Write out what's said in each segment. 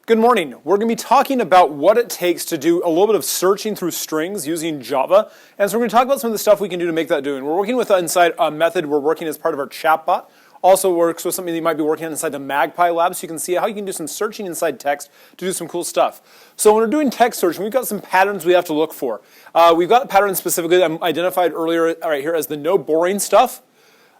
Good morning. We're going to be talking about what it takes to do a little bit of searching through strings using Java. And so we're going to talk about some of the stuff we can do to make that do. And we're working with inside a method we're working as part of our chatbot. Also works with something that you might be working on inside the Magpie lab, so you can see how you can do some searching inside text to do some cool stuff. So when we're doing text searching, we've got some patterns we have to look for. We've got a pattern specifically that I identified earlier right here as the no boring stuff.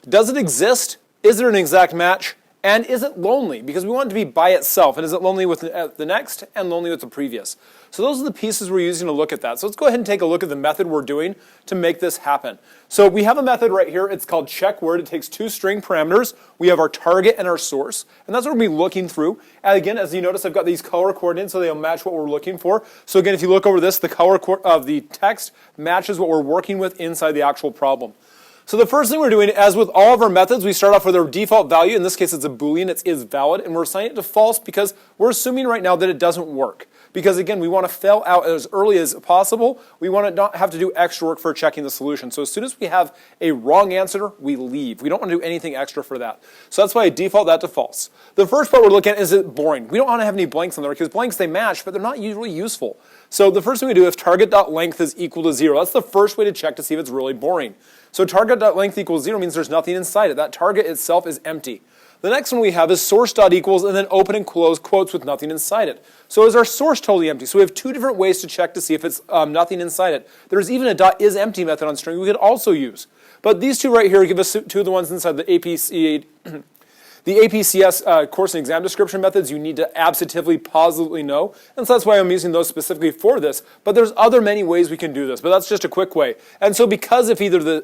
Does it exist? Is there an exact match? And is it lonely? Because we want it to be by itself. And is it lonely with the next and lonely with the previous? So those are the pieces we're using to look at that. So let's go ahead and take a look at the method we're doing to make this happen. So we have a method right here. It's called checkWord. It takes two string parameters. We have our target and our source. And that's what we'll be looking through. And again, as you notice, I've got these color coordinates so they'll match what we're looking for. So again, if you look over this, the color of the text matches what we're working with inside the actual problem. So the first thing we're doing, as with all of our methods, we start off with our default value. In this case, it's a Boolean. It is valid. And we're assigning it to false because we're assuming right now that it doesn't work. Because again, we want to fail out as early as possible. We want to not have to do extra work for checking the solution. So as soon as we have a wrong answer, we leave. We don't want to do anything extra for that. So that's why I default that to false. The first part we're looking at is it boring. We don't want to have any blanks in there because blanks, they match, but they're not usually useful. So the first thing we do is target.length is equal to 0. That's the first way to check to see if it's really boring. So target.length equals 0 means there's nothing inside it. That target itself is empty. The next one we have is source.equals and then open and close quotes with nothing inside it. So is our source totally empty? So we have two different ways to check to see if it's nothing inside it. There's even a .isEmpty method on string we could also use. But these two right here give us two of the ones inside the AP CS course and exam description methods you need to absolutely, positively know. And so that's why I'm using those specifically for this. But there's other many ways we can do this. But that's just a quick way. And so because if either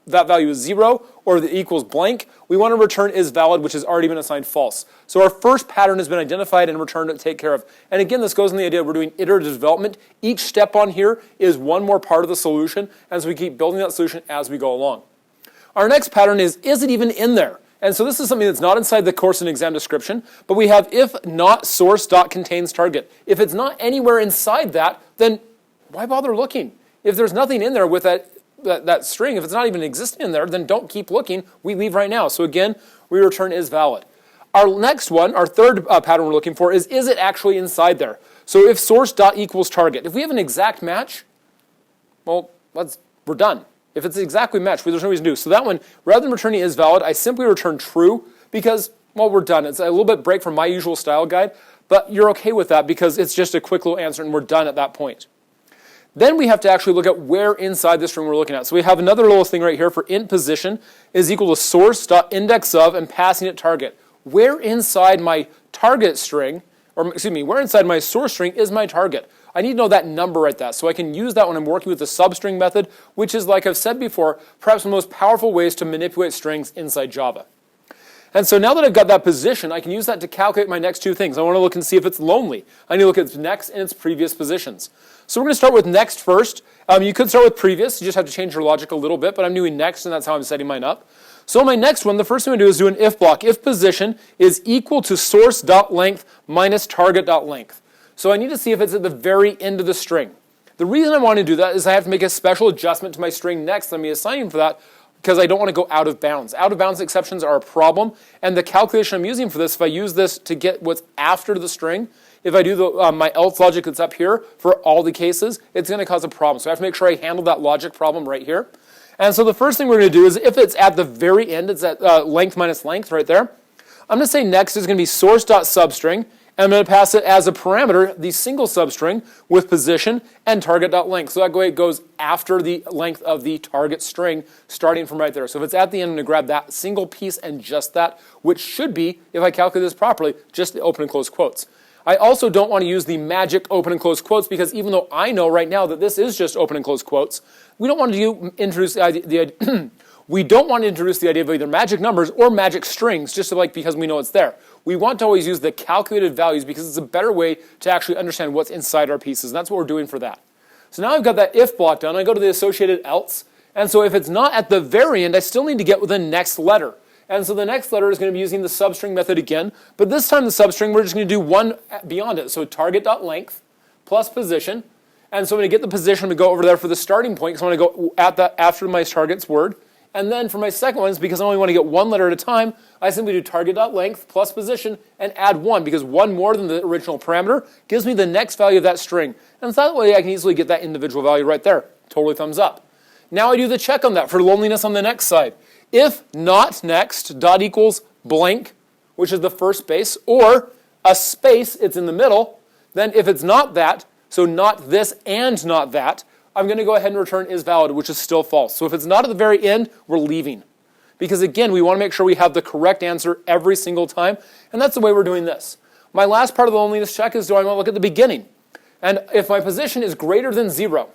that value is 0 or the equals blank, we want to return is valid, which has already been assigned false. So our first pattern has been identified and returned to take care of. And again, this goes in the idea we're doing iterative development. Each step on here is one more part of the solution. And so we keep building that solution as we go along. Our next pattern is it even in there? And so this is something that's not inside the course and exam description, but we have if not source.contains target. If it's not anywhere inside that, then why bother looking? If there's nothing in there with that string, if it's not even existing in there, then don't keep looking. We leave right now. So again, we return is valid. Our next one, our third pattern we're looking for is it actually inside there? So if source.equals target. If we have an exact match, well, we're done. If it's exactly matched, there's no reason to do. So that one, rather than returning is valid, I simply return true because, well, we're done. It's a little bit break from my usual style guide, but you're okay with that because it's just a quick little answer and we're done at that point. Then we have to actually look at where inside the string we're looking at. So we have another little thing right here for int position is equal to source.index of and passing it target. Where inside my target string, or excuse me, where inside my source string is my target? I need to know that number right there. So I can use that when I'm working with the substring method, which is, like I've said before, perhaps one of the most powerful ways to manipulate strings inside Java. And so now that I've got that position, I can use that to calculate my next two things. I want to look and see if it's lonely. I need to look at its next and its previous positions. So we're going to start with next first. You could start with previous. You just have to change your logic a little bit, but I'm doing next, and that's how I'm setting mine up. So my next one, the first thing I do is do an if block. If position is equal to source.length minus target.length. So I need to see if it's at the very end of the string. The reason I want to do that is I have to make a special adjustment to my string next that I'm assigning for that because I don't want to go out of bounds. Out of bounds exceptions are a problem, and the calculation I'm using for this, if I use this to get what's after the string, if I do my else logic that's up here for all the cases, it's going to cause a problem. So I have to make sure I handle that logic problem right here. And so the first thing we're going to do is if it's at the very end, it's at length minus length right there, I'm going to say next is going to be source.substring, and I'm going to pass it as a parameter, the single substring, with position and target.length. So that way it goes after the length of the target string, starting from right there. So if it's at the end, I'm going to grab that single piece and just that, which should be, if I calculate this properly, just the open and close quotes. I also don't want to use the magic open and close quotes because even though I know right now that this is just open and close quotes, we don't want to introduce we don't want to introduce the idea of either magic numbers or magic strings just because we know it's there. We want to always use the calculated values because it's a better way to actually understand what's inside our pieces, and that's what we're doing for that. So now I've got that if block done. I go to the associated else, and so if it's not at the very end, I still need to get with the next letter. And so the next letter is going to be using the substring method again, but this time the substring, we're just going to do one beyond it. So target.length plus position, and so I'm going to get the position to go over there for the starting point because I want to go at that after my target's word And then for my second one, because I only want to get one letter at a time, I simply do target.length plus position and add 1, because 1 more than the original parameter gives me the next value of that string. And so that way I can easily get that individual value right there. Totally thumbs up. Now I do the check on that for loneliness on the next side. If not next, dot equals blank, which is the first space, or a space, it's in the middle, then if it's not that, so not this and not that, I'm going to go ahead and return is valid, which is still false. So if it's not at the very end, we're leaving. Because again, we want to make sure we have the correct answer every single time, and that's the way we're doing this. My last part of the loneliness check is do I want to look at the beginning? And if my position is greater than 0,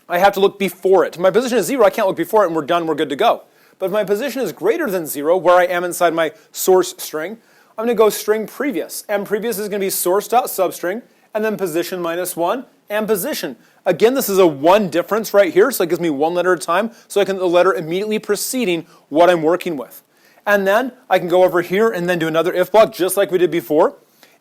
I have to look before it. If my position is 0, I can't look before it, and we're done, we're good to go. But if my position is greater than 0, where I am inside my source string, I'm going to go string previous. And previous is going to be source.substring, and then position minus 1, and position. Again, this is a 1 difference right here, so it gives me 1 letter at a time, so I can the letter immediately preceding what I'm working with. And then I can go over here and then do another if block, just like we did before.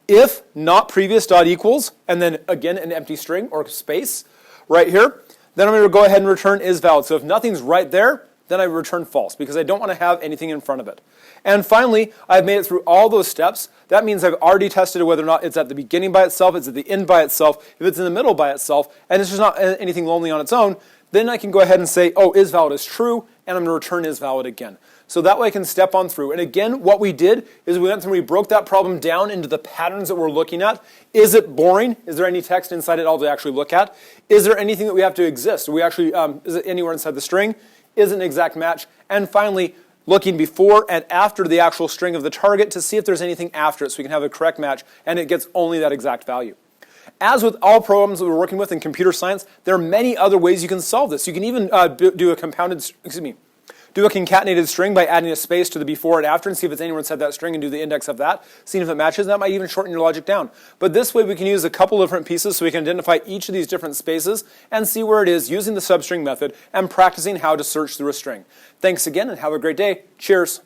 If not previous dot equals, and then again an empty string or space right here, then I'm going to go ahead and return is valid. So if nothing's right there, then I return false, because I don't want to have anything in front of it. And finally, I've made it through all those steps. That means I've already tested whether or not it's at the beginning by itself, it's at the end by itself, if it's in the middle by itself, and it's just not anything lonely on its own, then I can go ahead and say, oh, is valid is true, and I'm going to return is valid again. So that way I can step on through. And again, what we did is we went through and we broke that problem down into the patterns that we're looking at. Is it boring? Is there any text inside it all to actually look at? Is there anything that we have to exist? Is it anywhere inside the string? Is it an exact match? And finally, looking before and after the actual string of the target to see if there's anything after it so we can have a correct match and it gets only that exact value. As with all programs that we're working with in computer science, there are many other ways you can solve this. You can even do a concatenated string by adding a space to the before and after and see if it's anywhere inside that string and do the index of that, seeing if it matches. That might even shorten your logic down. But this way we can use a couple different pieces so we can identify each of these different spaces and see where it is using the substring method and practicing how to search through a string. Thanks again and have a great day. Cheers.